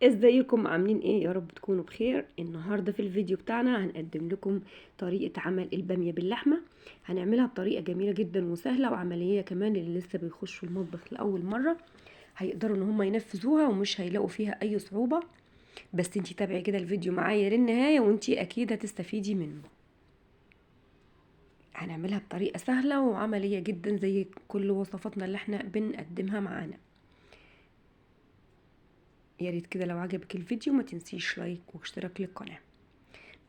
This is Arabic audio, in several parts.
ازيكم عاملين ايه؟ يا رب تكونوا بخير. النهارده في الفيديو بتاعنا هنقدم لكم طريقة عمل البامية باللحمة. هنعملها بطريقة جميلة جدا وسهلة وعملية كمان، اللي لسه بيخشوا المطبخ لأول مرة هيقدروا ان هم ينفذوها ومش هيلاقوا فيها اي صعوبة. بس انتي تابعي كده الفيديو معايا للنهاية وانتي اكيد هتستفيدي منه. هنعملها بطريقة سهلة وعملية جدا زي كل وصفاتنا اللي احنا بنقدمها معانا. يا ريت كده لو عجبك الفيديو ما تنسيش لايك واشتراك للقناة.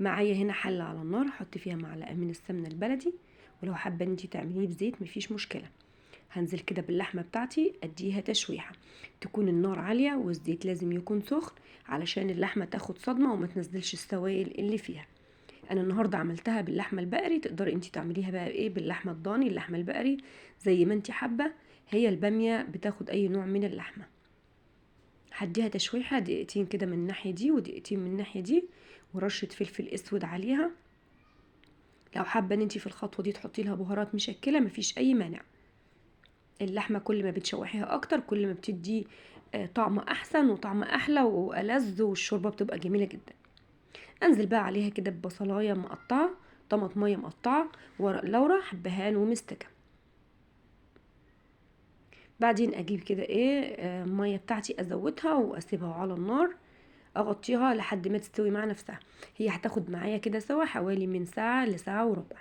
معايا هنا حلة على النار، حط فيها معلقة من السمنة البلدي، ولو حابة انتي تعمليه بزيت مفيش مشكلة. هنزل كده باللحمة بتاعتي اديها تشويحة، تكون النار عالية والزيت لازم يكون سخن علشان اللحمة تاخد صدمة وما تنزلش السوائل اللي فيها. انا النهاردة عملتها باللحمة البقري، تقدري انتي تعمليها بقى ايه باللحمة الضاني، اللحمة البقري زي ما انتي حابة. هي البامية بتاخد اي نوع من اللحمة. هديها تشويحة دقيقتين كده من الناحية دي ودقيقتين من الناحية دي، ورشة فلفل اسود عليها. لو حابة ان انتي في الخطوة دي تحطي لها بهارات مشكلة مفيش اي مانع. اللحمة كل ما بتشوحيها اكتر كل ما بتدي طعم احسن وطعم احلى والذ، والشوربة بتبقى جميلة جدا. انزل بقى عليها كده ببصلاية مقطعة، طماطمية مقطعة، ورق لورا، حبهان ومستكة. بعدين اجيب كده المية بتاعتي ازودها واسيبها على النار، اغطيها لحد ما تستوي مع نفسها. هي هتاخد معايا كده سوا حوالي من ساعة لساعة وربع.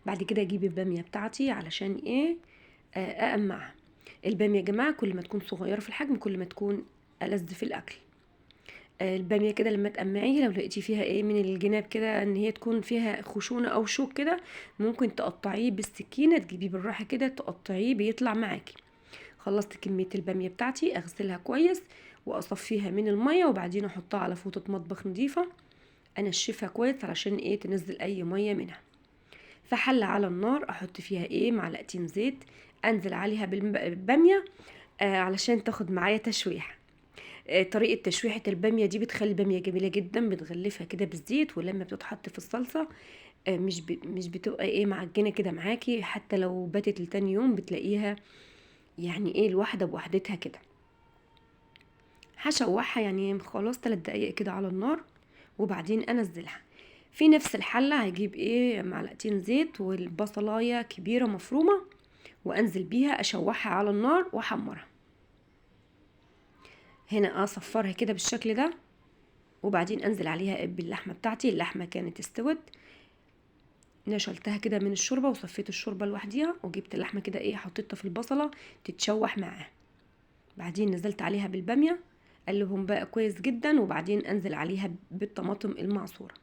بعد كده اجيب البامية بتاعتي علشان اقمعها. البامية يا جماعة كل ما تكون صغيرة في الحجم كل ما تكون ألذ في الأكل. البامية كده لما تقمعيه لو لقيتي فيها من الجناب كده ان هي تكون فيها خشونة او شوك كده، ممكن تقطعيه بالسكينة، تجيبيه بالراحة كده تقطعيه بيطلع معاكي. خلصت كمية البامية بتاعتي اغسلها كويس واصفيها من المية، وبعدين احطها على فوطة مطبخ نظيفة انشفها كويس علشان تنزل اي مية منها. فحلة على النار احط فيها معلقتين زيت، انزل عليها بالبامية علشان تاخد معايا تشويح. طريقة تشويحة البامية دي بتخلي البامية جميلة جدا، بتغلفها كده بالزيت ولما بتتحط في الصلصة مش بتبقى معجنة كده معاكي، حتى لو باتت لتاني يوم بتلاقيها يعني الواحدة بوحدتها كده. هشوحها يعني خلاص 3 دقايق كده على النار، وبعدين انزلها في نفس الحلة. هجيب معلقتين زيت والبصلاية كبيرة مفرومة، وانزل بيها اشوحها على النار واحمرها. هنا اصفرها كده بالشكل ده، وبعدين انزل عليها باللحمة بتاعتي. اللحمة كانت استوت، نشلتها كده من الشوربة وصفيت الشوربة لوحديها، وجبت اللحمة كده حطيتها في البصلة تتشوح معاها. بعدين نزلت عليها بالبامية، اقلبهم بقى كويس جدا، وبعدين انزل عليها بالطماطم المعصورة.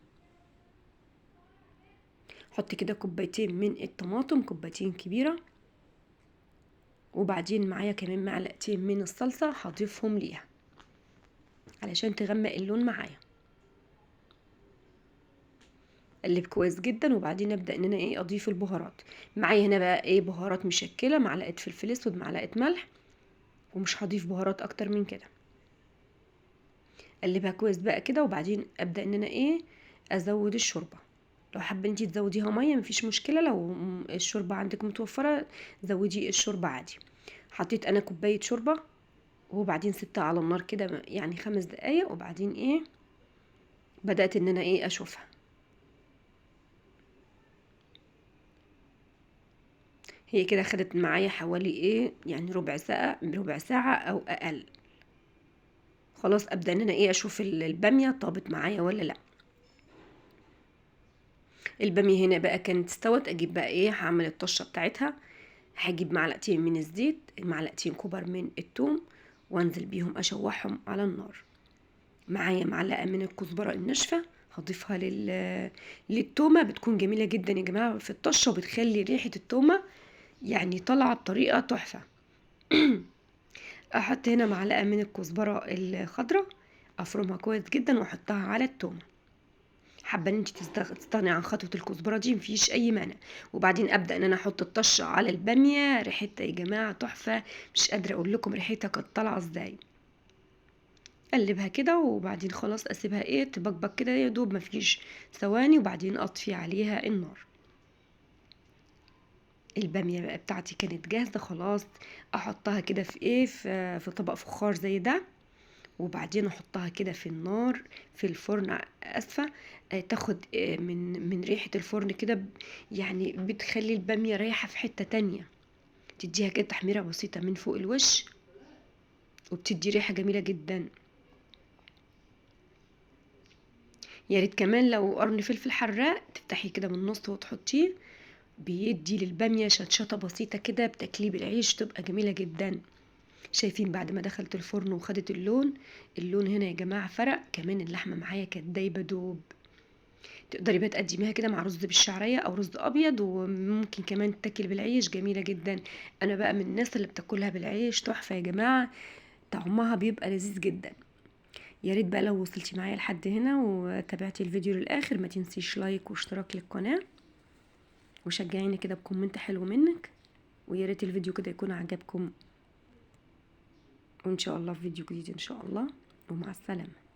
حط كده كوبايتين من الطماطم، كوبايتين كبيرة، وبعدين معايا كمان معلقتين من الصلصة هضيفهم ليها علشان تغمق اللون معايا. اقلب كويس جدا، وبعدين ابدا ان انا اضيف البهارات. معايا هنا بقى بهارات مشكله، معلقه فلفل اسود، معلقه ملح، ومش هضيف بهارات اكتر من كده. اقلبها كويس بقى كده، وبعدين ابدا ان انا ازود الشوربه. لو حابه انتي تزوديها ميه مفيش مشكله، لو الشوربه عندك متوفره زودي الشوربه عادي. حطيت انا كوبايه شوربه، وبعدين سبتها على النار كده يعني 5 دقايق، وبعدين بدات ان انا اشوفها. هي كده خدت معايا حوالي يعني ربع ساعة او اقل. خلاص ابدا ان انا اشوف البامية طابت معايا ولا لا. البامية هنا بقى كانت استوت. اجيب بقى هعمل الطشة بتاعتها. هجيب معلقتين من الزيت، معلقتين كبر من الثوم، وانزل بيهم اشوحهم على النار. معايا معلقة من الكزبرة الناشفة هضيفها للتومة، بتكون جميلة جدا يا جماعة في الطشة، وبتخلي ريحة التومة يعني طالعة بطريقة تحفة. احط هنا معلقه من الكزبره الخضراء، افرمها كويس جدا واحطها على التوم. حابه ان انت تستغني عن خطوه الكزبره دي مفيش اي مانع. وبعدين ابدا ان انا احط الطشه على الباميه، ريحتها يا جماعه تحفه، مش قادره اقول لكم ريحتها كانت طالعه ازاي. اقلبها كده، وبعدين خلاص اسيبها تبقبق كده يا دوب مفيش ثواني، وبعدين اطفي عليها النار. الباميه بقى بتاعتي كانت جاهزه خلاص. احطها كده في في طبق فخار زي ده، وبعدين احطها كده في النار في الفرن اسفة. تاخد من ريحة الفرن كده يعني بتخلي البامية رايحة في حتة تانية، تديها كده تحميرة بسيطة من فوق الوش، وبتدي ريحة جميلة جدا. يا ريت كمان لو قرن فلفل حراق تفتحيه كده من النص وتحطيه، بيدي للبامية شطشطة بسيطة كده بتاكليه بالعيش، تبقى جميلة جدا. شايفين بعد ما دخلت الفرن وخدت اللون هنا يا جماعة فرق كمان، اللحمة معايا كانت دايبة دوب. تقدري بقى تقدميها كده مع رز بالشعرية او رز ابيض، وممكن كمان تاكل بالعيش، جميلة جدا. انا بقى من الناس اللي بتاكلها بالعيش، تحفة يا جماعة، طعمها بيبقى لذيذ جدا. يا ريت بقى لو وصلتي معايا لحد هنا وتابعتي الفيديو للاخر، ما تنسيش لايك واشتراك للقناة، وشجعيني كده بكومنت حلو منك. ويا ريت الفيديو كده يكون عجبكم، وان شاء الله في فيديو جديد ان شاء الله، ومع السلامة.